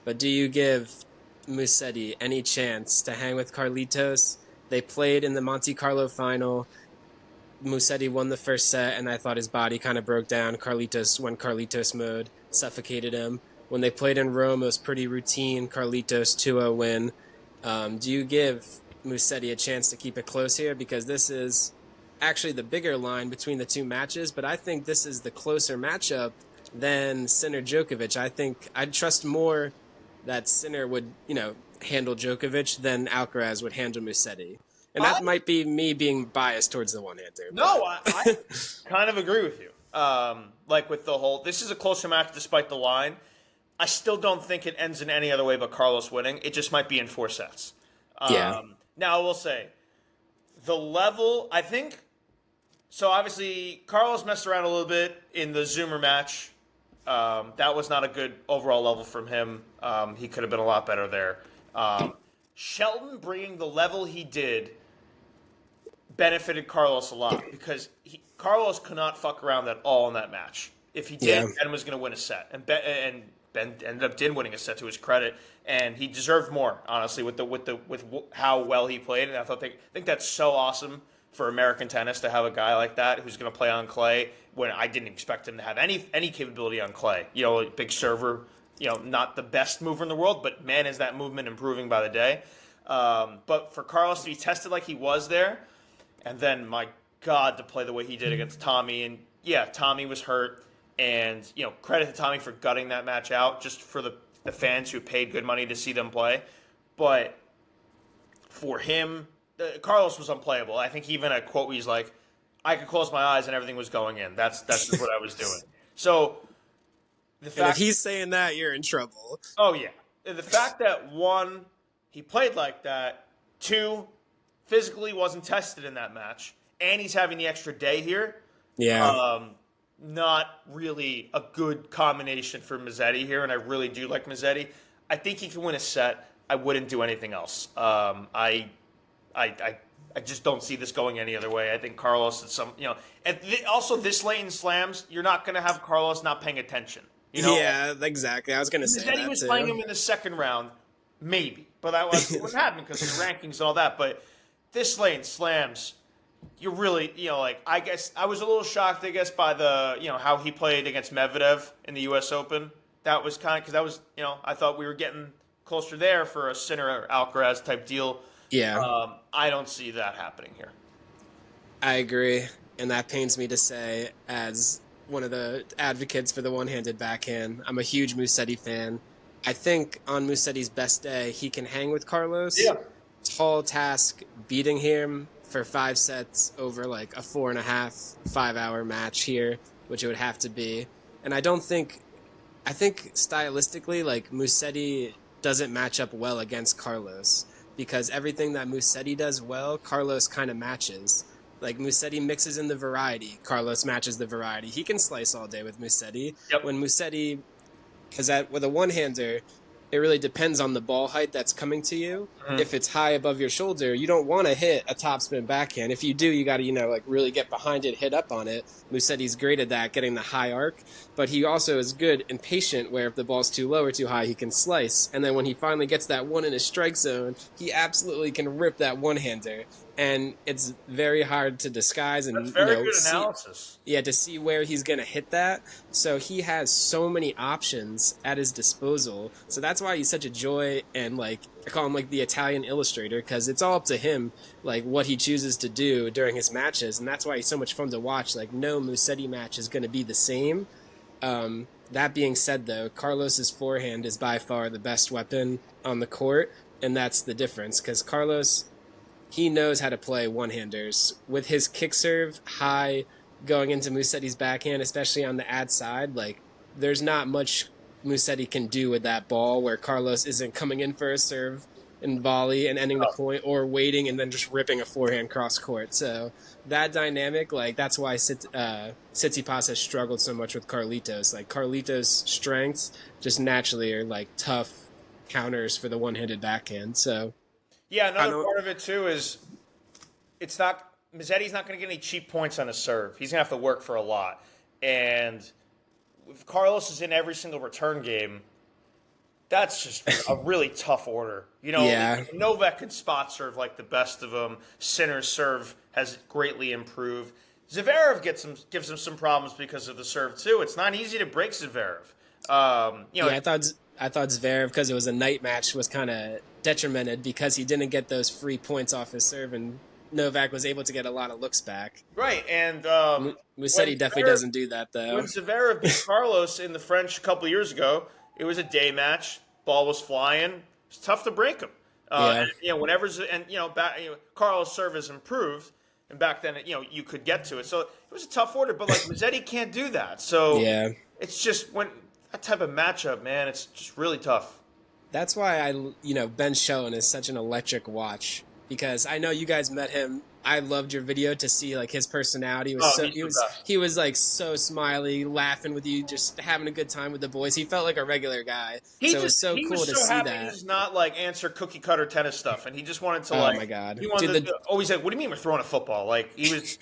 but do you give Musetti any chance to hang with Carlitos? They played in the Monte Carlo final. Musetti won the first set, and I thought his body kind of broke down. Carlitos went Carlitos mode, suffocated him. When they played in Rome, it was pretty routine. Carlitos 2-0 win. Do you give Musetti a chance to keep it close here? Because this is actually the bigger line between the two matches, but I think this is the closer matchup than Sinner Djokovic. I think I'd trust more that Sinner would, handle Djokovic than Alcaraz would handle Musetti. And that might be me being biased towards the one-hander. No, I kind of agree with you. Like with the whole, this is a closer match despite the line. I still don't think it ends in any other way but Carlos winning. It just might be in 4 sets. Yeah. Now, I will say, the level, I think, so obviously, Carlos messed around a little bit in the Zoomer match. That was not a good overall level from him. He could have been a lot better there. Shelton bringing the level he did benefited Carlos a lot because Carlos could not fuck around at all in that match. If he did, Ben was going to win a set, and Ben ended up winning a set to his credit, and he deserved more, honestly, with how well he played. And I think that's so awesome for American tennis to have a guy like that who's going to play on clay when I didn't expect him to have any capability on clay. Big server, not the best mover in the world, but man, is that movement improving by the day. But for Carlos to be tested like he was there, and then, my God, to play the way he did against Tommy. And, yeah, Tommy was hurt. And, credit to Tommy for gutting that match out just for the fans who paid good money to see them play. But for him, Carlos was unplayable. I think even a quote where he's like, I could close my eyes and everything was going in. That's just what I was doing. So the fact, and if he's saying that, you're in trouble. Oh, yeah. The fact that, 1, he played like that, 2, physically wasn't tested in that match, and he's having the extra day here. Yeah. Not really a good combination for Musetti here, and I really do like Musetti. I think he can win a set. I wouldn't do anything else. I just don't see this going any other way. I think Carlos is and also this late in slams, you're not going to have Carlos not paying attention. Yeah, exactly. I was going to say that Musetti was too. playing him in the second round, maybe, but that wasn't what happened because of the rankings and all that. But this late in slams, you're really, I guess I was a little shocked, by the, how he played against Medvedev in the U.S. Open. That was because that was, I thought we were getting closer there for a Sinner or Alcaraz type deal. Yeah. I don't see that happening here. I agree. And that pains me to say, as one of the advocates for the one-handed backhand, I'm a huge Musetti fan. I think on Musetti's best day, he can hang with Carlos. Yeah. Tall task beating him for 5 sets over like a 4.5, 5-hour match here, which it would have to be. And I think stylistically, like, Musetti doesn't match up well against Carlos because everything that Musetti does well, Carlos kind of matches. Like, Musetti mixes in the variety, Carlos matches the variety. He can slice all day with Musetti. Yep. When Musetti, because with a one-hander, it really depends on the ball height that's coming to you. Mm-hmm. If it's high above your shoulder, you don't want to hit a topspin backhand. If you do, you got to, really get behind it, hit up on it. Musetti's great at that, getting the high arc. But he also is good and patient where if the ball's too low or too high, he can slice. And then when he finally gets that one in his strike zone, he absolutely can rip that one-hander. And it's very hard to disguise and that's very good analysis. To see where he's going to hit that. So he has so many options at his disposal. So that's why he's such a joy, and I call him the Italian illustrator, because it's all up to him, what he chooses to do during his matches, and that's why he's so much fun to watch. No Musetti match is going to be the same. That being said, though, Carlos's forehand is by far the best weapon on the court, and that's the difference, because Carlos, he knows how to play one-handers. With his kick serve high going into Musetti's backhand, especially on the ad side, there's not much Musetti can do with that ball where Carlos isn't coming in for a serve and volley and ending the point, or waiting and then just ripping a forehand cross court. So that dynamic, that's why Tsitsipas has struggled so much with Carlitos. Carlitos' strengths just naturally are tough counters for the one-handed backhand. So yeah, another part of it too is Musetti's not going to get any cheap points on his serve. He's going to have to work for a lot. And if Carlos is in every single return game, That's just a really tough order. Yeah. Novak can spot serve like the best of them. Sinner's serve has greatly improved. Zverev gives him some problems because of the serve too. It's not easy to break Zverev. Yeah, I thought Zverev, because it was a night match, was kind of detrimented because he didn't get those free points off his serve, and Novak was able to get a lot of looks back. Right, and Musetti definitely doesn't do that though. when Zverev beat Carlos in the French a couple years ago, it was a day match. Ball was flying. It's tough to break him. Yeah. Carlos' serve has improved, and back then, you could get to it. So it was a tough order, but like Musetti can't do that. So Yeah. it's just when that type of matchup, man, it's just really tough. That's why Ben Shelton is such an electric watch, because I know you guys met him. I loved your video to see like his personality he was like so smiley, laughing with you, just having a good time with the boys. He felt like a regular guy. It was so cool to see happy that. He's not like answer cookie cutter tennis stuff, and he just wanted to Oh like. my God. He wanted he said, "What do you mean we're throwing a football?" Like he was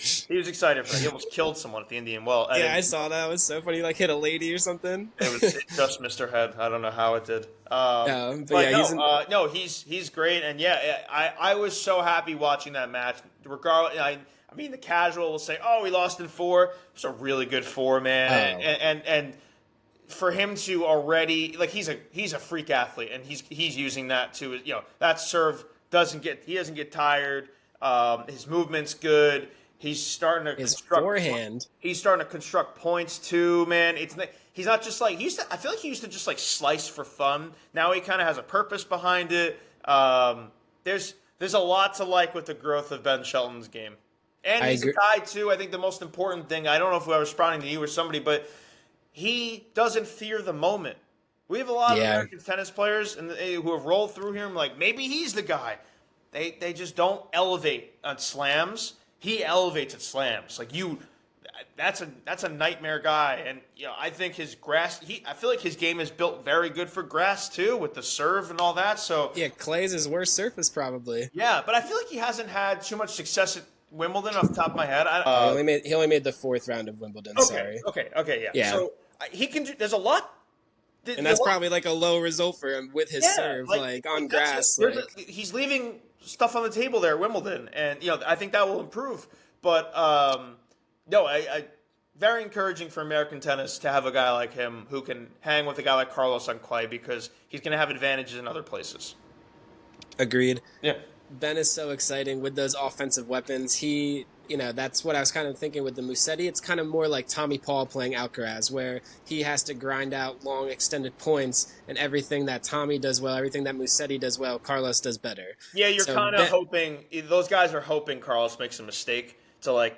excited for that. He almost killed someone at the Indian Well. Yeah, I saw that. It was so funny. Like hit a lady or something. It just missed her head. I don't know how it did. He's great, and I was so happy watching that match. Regardless, I mean, the casual will say, "Oh, we lost in 4." It was a really good 4, man, and for him to already like he's a freak athlete, and he's using that to that serve doesn't get tired. His movement's good. He's starting to forehand. He's starting to construct points too, man. He's not just like I feel like he used to just like slice for fun. Now he kind of has a purpose behind it. There's a lot to like with the growth of Ben Shelton's game. And he's a guy, too. I think the most important thing, I don't know if I was responding to you or somebody, but he doesn't fear the moment. We have a lot of American tennis players who have rolled through here and like, maybe he's the guy. They just don't elevate on slams. He elevates at slams. Like that's a nightmare guy. And I think his grass. I feel like his game is built very good for grass too, with the serve and all that. So yeah, clay's his worst surface probably. Yeah, but I feel like he hasn't had too much success at Wimbledon off the top of my head. He only made the 4th round of Wimbledon. Okay, yeah. So he can do. There's a lot. And that's probably like a low result for him with his serve, like on grass. He's leaving stuff on the table there at Wimbledon, and I think that will improve. But no, I very encouraging for American tennis to have a guy like him who can hang with a guy like Carlos on clay, because he's going to have advantages in other places. Agreed. Yeah. Ben is so exciting with those offensive weapons. That's what I was kind of thinking with the Musetti. It's kind of more like Tommy Paul playing Alcaraz, where he has to grind out long, extended points, and everything that Tommy does well, everything that Musetti does well, Carlos does better. Yeah, you're kind of hoping, those guys are hoping Carlos makes a mistake to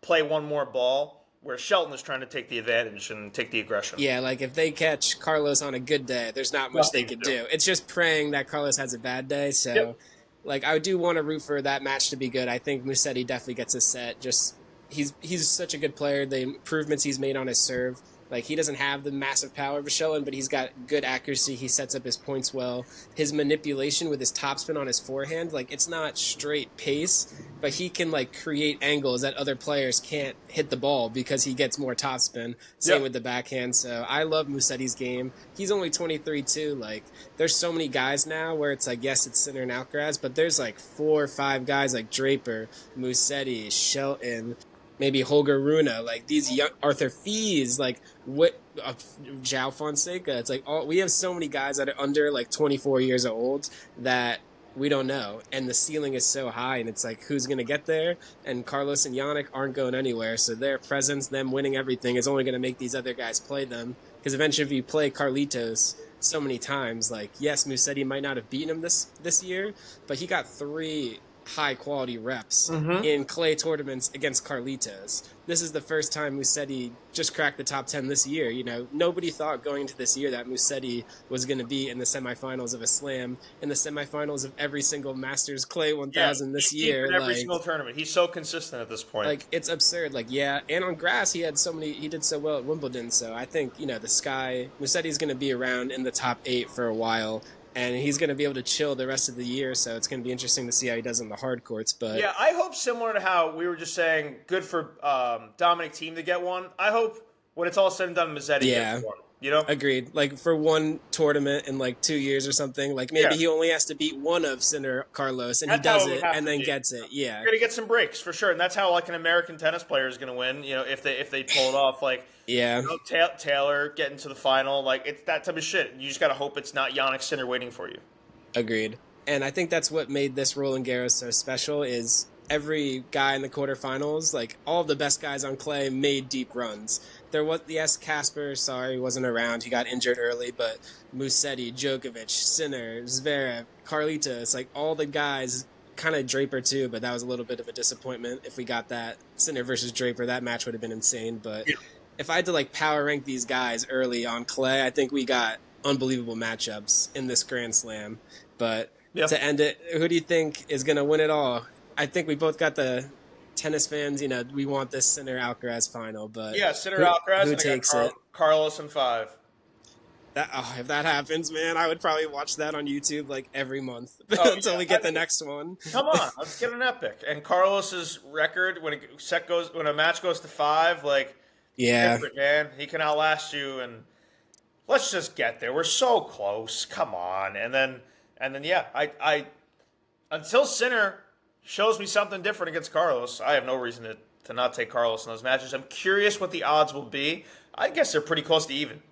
play one more ball, where Shelton is trying to take the advantage and take the aggression. Yeah, like if they catch Carlos on a good day, there's not much they could do. It's just praying that Carlos has a bad day, so... Yep. Like, I do want to root for that match to be good. I think Musetti definitely gets a set. Just he's such a good player. The improvements he's made on his serve. Like, he doesn't have the massive power of a Shelton, but he's got good accuracy. He sets up his points well. His manipulation with his topspin on his forehand, like, it's not straight pace, but he can, like, create angles that other players can't hit the ball because he gets more topspin. Same with the backhand. So I love Musetti's game. He's only 23, too. Like, there's so many guys now where it's like, yes, it's Sinner and Alcaraz, but there's, like, 4 or 5 guys like Draper, Musetti, Shelton, maybe Holger Rune, like these young Arthur Fees, like João Fonseca. It's like we have so many guys that are under like 24 years old that we don't know, and the ceiling is so high, and it's like who's going to get there? And Carlos and Jannik aren't going anywhere, so their presence, them winning everything, is only going to make these other guys play them. Because eventually, if you play Carlitos so many times, like yes, Musetti might not have beaten him this year, but he got 3 high-quality reps in clay tournaments against Carlitos. This is the first time Musetti just cracked the top 10 this year. Nobody thought going into this year that Musetti was going to be in the semifinals of a slam, in the semifinals of every single Masters Clay 1000 this year. In every single tournament. He's so consistent at this point. Like, it's absurd. Like, yeah, and on grass, he did so well at Wimbledon, so I think, Musetti's going to be around in the top 8 for a while. And he's going to be able to chill the rest of the year, so it's going to be interesting to see how he does on the hard courts. But yeah, I hope similar to how we were just saying, good for Dominic Thiem to get one. I hope when it's all said and done, Musetti gets one. You know? Agreed. Like for one tournament in like 2 years or something, like maybe Yeah. he only has to beat one of Sinner Carlos, and he That's how does it would it have and to then be. gets it. Yeah, You're gonna get some breaks for sure, and that's how like an American tennis player is gonna win. You know, if they pull it off, like yeah, Taylor getting to the final, like it's that type of shit. You just gotta hope it's not Jannik Sinner waiting for you. agreed. And I think that's what made this Roland Garros so special is every guy in the quarterfinals, like all of the best guys on clay, made deep runs. There was yes, Casper, sorry, wasn't around. He got injured early, but Musetti, Djokovic, Sinner, Zverev, Carlitos, like all the guys, kind of Draper too, but that was a little bit of a disappointment. If we got that Sinner versus Draper, that match would have been insane. But Yeah. if I had to like power rank these guys early on clay, I think we got unbelievable matchups in this Grand Slam. But Yeah. to end it, who do you think is going to win it all? I think we both got the tennis fans. We want this Sinner Alcaraz final, but Yeah, Sinner Alcaraz, who and I got takes it? Carlos in 5. If that happens, man, I would probably watch that on YouTube like every month Oh, until yeah. we get the next one. Come on, let's get an epic. And Carlos's record when a match goes to 5, like Yeah, different, man. He can outlast you, and let's just get there. We're so close. Come on, and then yeah, I until Sinner shows me something different against Carlos, I have no reason to not take Carlos in those matches. I'm curious what the odds will be. I guess they're pretty close to even.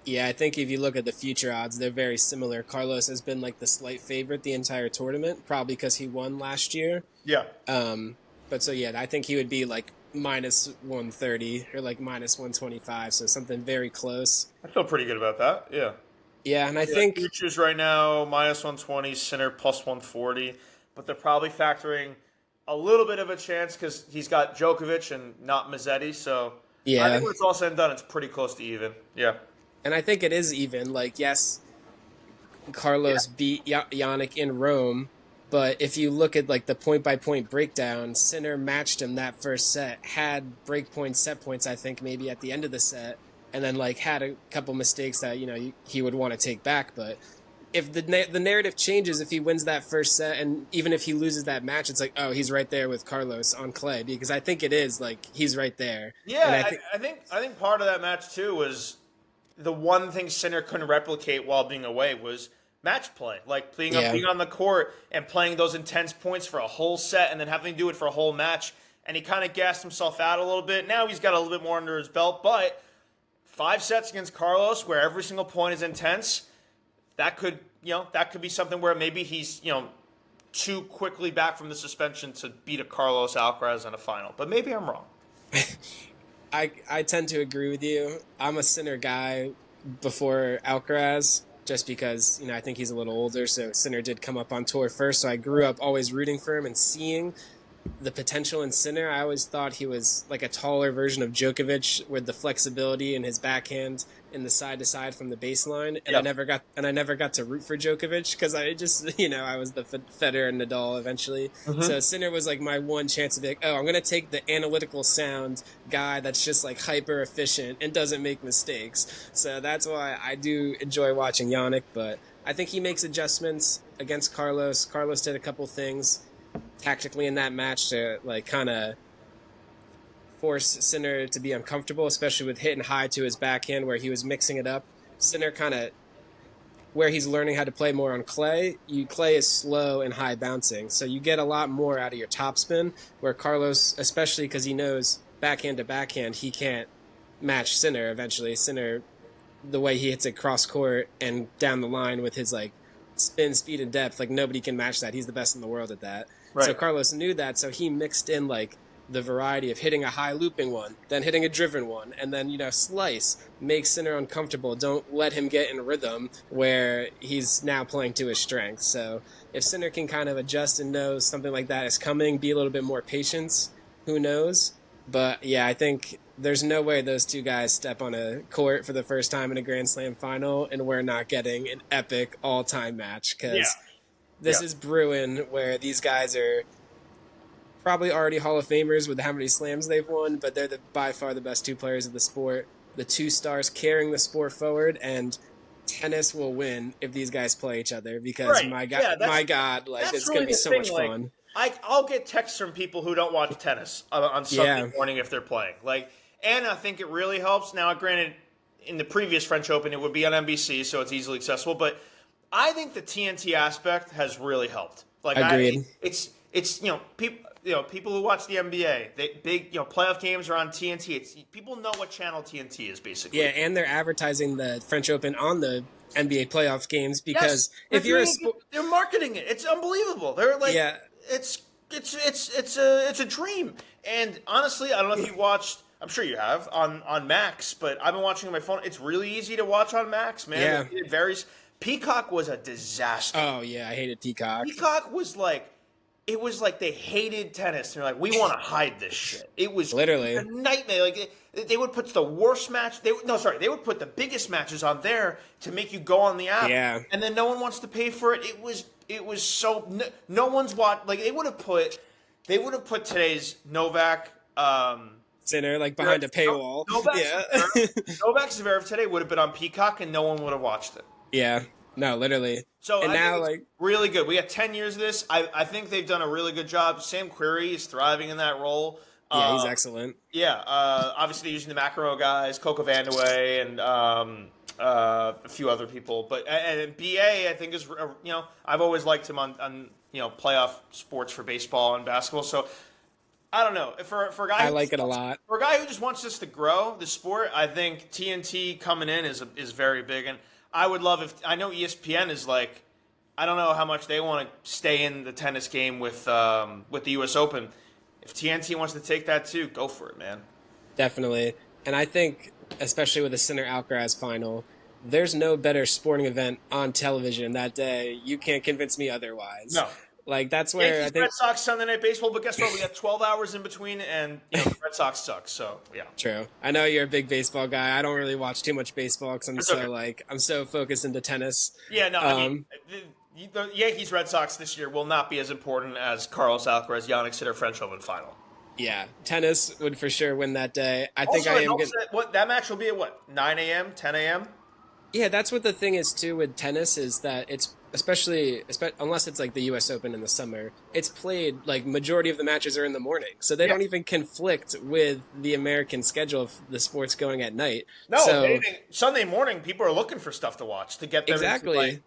yeah. I think if you look at the future odds, they're very similar. Carlos has been like the slight favorite the entire tournament, probably because he won last year. Yeah. But so yeah, I think he would be like minus 130 or like minus 125, so something very close. I feel pretty good about that. Yeah. Yeah, and I think futures right now minus 120, Sinner plus 140, but they're probably factoring a little bit of a chance because he's got Djokovic and not Musetti. So yeah, I think when it's all said and done, it's pretty close to even. Yeah. and I think it is even. Like yes, Carlos beat Jannik in Rome, but if you look at like the point by point breakdown, Sinner matched him that first set, had break points, set points. I think maybe at the end of the set, and then like had a couple mistakes that he would want to take back. But if the narrative changes if he wins that first set, and even if he loses that match, it's like, oh, he's right there with Carlos on clay, because I think it is like he's right there. Yeah, And I think part of that match too was the one thing Sinner couldn't replicate while being away was match play, like being on the court and playing those intense points for a whole set and then having to do it for a whole match. And he kind of gassed himself out a little bit. Now he's got a little bit more under his belt, but 5 sets against Carlos where every single point is intense, that could be something where maybe he's too quickly back from the suspension to beat a Carlos Alcaraz in a final. But maybe I'm wrong. I tend to agree with you. I'm a Sinner guy before Alcaraz, just because I think he's a little older. So Sinner did come up on tour first, so I grew up always rooting for him and seeing the potential in Sinner. I always thought he was like a taller version of Djokovic with the flexibility in his backhand in the side to side from the baseline. And I never got to root for Djokovic because I just I was the Federer and Nadal eventually. Mm-hmm. So Sinner was like my one chance to be like, oh, I'm gonna take the analytical sound guy that's just like hyper efficient and doesn't make mistakes. So that's why I do enjoy watching Jannik, but I think he makes adjustments against Carlos. Carlos did a couple things tactically in that match to like kind of force Sinner to be uncomfortable, especially with hitting high to his backhand where he was mixing it up. Sinner kind of, where he's learning how to play more on clay, clay is slow and high bouncing, so you get a lot more out of your topspin, where Carlos, especially because he knows backhand to backhand, he can't match Sinner eventually. Sinner, the way he hits it cross court and down the line with his like spin, speed, and depth, like nobody can match that. He's the best in the world at that. Right. So Carlos knew that, so he mixed in like the variety of hitting a high looping one, then hitting a driven one, and then slice, make Sinner uncomfortable. Don't let him get in rhythm where he's now playing to his strengths. So if Sinner can kind of adjust and knows something like that is coming, be a little bit more patient, who knows? But yeah, I think there's no way those two guys step on a court for the first time in a Grand Slam final and we're not getting an epic all-time match, because this is brewing where these guys are probably already Hall of Famers with how many slams they've won, but they're by far the best two players of the sport, the two stars carrying the sport forward, and tennis will win if these guys play each other, because my God, like it's going to be so much fun. I'll get texts from people who don't watch tennis on Sunday morning if they're playing. And I think it really helps. Now, granted, in the previous French Open, it would be on NBC, so it's easily accessible. But I think the TNT aspect has really helped. Like, Agreed. it's people who watch the NBA, big playoff games are on TNT. People know what channel TNT is basically. Yeah, and they're advertising the French Open on the NBA playoff games because if you're they're marketing it. It's unbelievable. They're like, yeah, it's a dream. And honestly, I don't know if you watched. I'm sure you have on Max, but I've been watching on my phone. It's really easy to watch on Max, man. Yeah. It varies. Peacock was a disaster. Oh yeah, I hated Peacock. Peacock was like. It was like they hated tennis. They're like, we want to hide this shit. It was literally a nightmare. Like they would put the worst match. They would put the biggest matches on there to make you go on the app. Yeah. And then no one wants to pay for it. It was so no one's watched. Like they would have put today's Novak. Sinner like behind a paywall. Novak Zverev today would have been on Peacock and no one would have watched it. Yeah. No, literally. So and I now, think it's really good. We got 10 years of this. I think they've done a really good job. Sam Querrey is thriving in that role. Yeah, he's excellent. Yeah, obviously they're using the McEnroe guys, Coco Vandeweghe, and a few other people. But and BA, I think is I've always liked him on playoff sports for baseball and basketball. So I don't know for a guy. I like it a lot. For a guy who just wants us to grow the sport, I think TNT coming in is very big. And I would love if I know ESPN is like, I don't know how much they want to stay in the tennis game with the U.S. Open. If TNT wants to take that too, go for it, man. Definitely, and I think especially with the Sinner Alcaraz final, there's no better sporting event on television that day. You can't convince me otherwise. No. Like that's where I think Red Sox Sunday Night Baseball, but guess what? We got 12 hours in between, and the Red Sox suck. So yeah, true. I know you're a big baseball guy. I don't really watch too much baseball because I'm so focused into tennis. Yeah, no. I mean, the Yankees Red Sox this year will not be as important as Carlos Alcaraz Jannik Sinner French Open final. Yeah, tennis would for sure win that day. That match will be at 9 a.m., 10 a.m. Yeah, that's what the thing is too with tennis is that it's especially unless it's like the U.S. Open in the summer, it's played like majority of the matches are in the morning, so they don't even conflict with the American schedule of the sports going at night. No, Sunday morning people are looking for stuff to watch to get them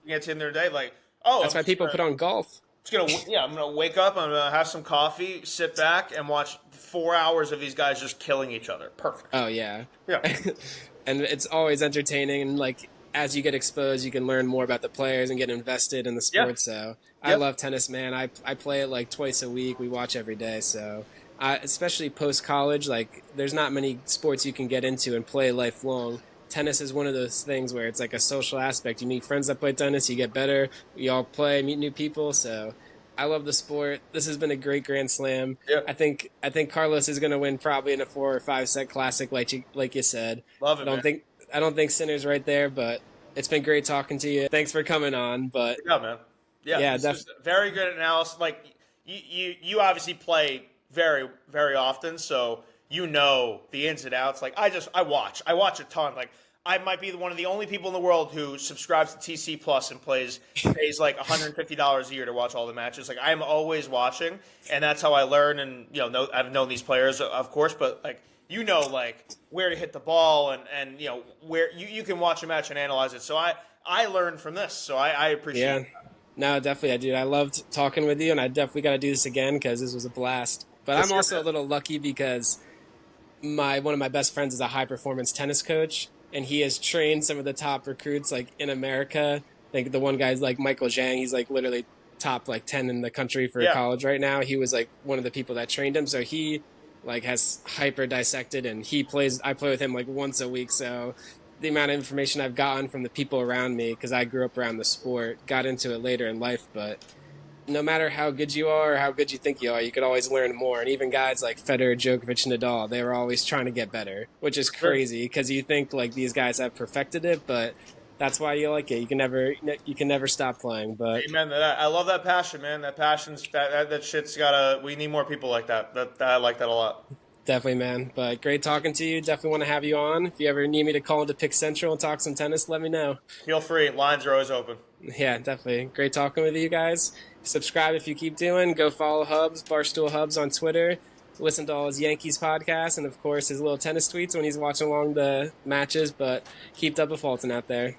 get in their day. Like, that's why people put on golf. I'm gonna wake up, I'm gonna have some coffee, sit back, and watch 4 hours of these guys just killing each other. Perfect. Oh yeah. Yeah. And it's always entertaining, and like as you get exposed, you can learn more about the players and get invested in the sport. Yep. So I love tennis, man. I play it like twice a week. We watch every day. So especially post college, like there's not many sports you can get into and play lifelong. Tennis is one of those things where it's like a social aspect. You meet friends that play tennis, you get better. We all play, meet new people. So I love the sport. This has been a great Grand Slam. Yep. I think Carlos is going to win probably in a 4 or 5 set classic, like you said. Love it. I don't think Sinner's right there, but it's been great talking to you. Thanks for coming on. But yeah, man. Yeah, very good analysis. Like you obviously play very, very often, so you know the ins and outs. Like I watch a ton. Like I might be one of the only people in the world who subscribes to TC Plus and pays like $150 a year to watch all the matches. Like I'm always watching, and that's how I learn. And I've known these players, of course, but like like where to hit the ball and where you can watch a match and analyze it. So I learned from this. So I appreciate it. No, definitely I do. I loved talking with you, and I definitely got to do this again because this was a blast. But I'm also a little lucky because one of my best friends is a high performance tennis coach, and he has trained some of the top recruits like in America. Like the one guy's like Michael Zhang. He's like literally top like 10 in the country for college right now. He was like one of the people that trained him. So he like has hyper dissected, and I play with him like once a week. So the amount of information I've gotten from the people around me, because I grew up around the sport, got into it later in life, but no matter how good you are or how good you think you are, you could always learn more. And even guys like Federer, Djokovic, Nadal, they were always trying to get better, which is crazy because you think like these guys have perfected it, but that's why you like it. You can never stop playing. But amen to that. I love that passion, man. That passion's that shit's gotta. We need more people like that. That I like that a lot. Definitely, man. But great talking to you. Definitely want to have you on. If you ever need me to call into Pick Central and talk some tennis, let me know. Feel free. Lines are always open. Yeah, definitely. Great talking with you guys. Subscribe if you keep doing. Go follow Hubbs, Barstool Hubbs on Twitter. listen to all his Yankees podcasts and, of course, his little tennis tweets when he's watching along the matches. But keep up with Fulton out there.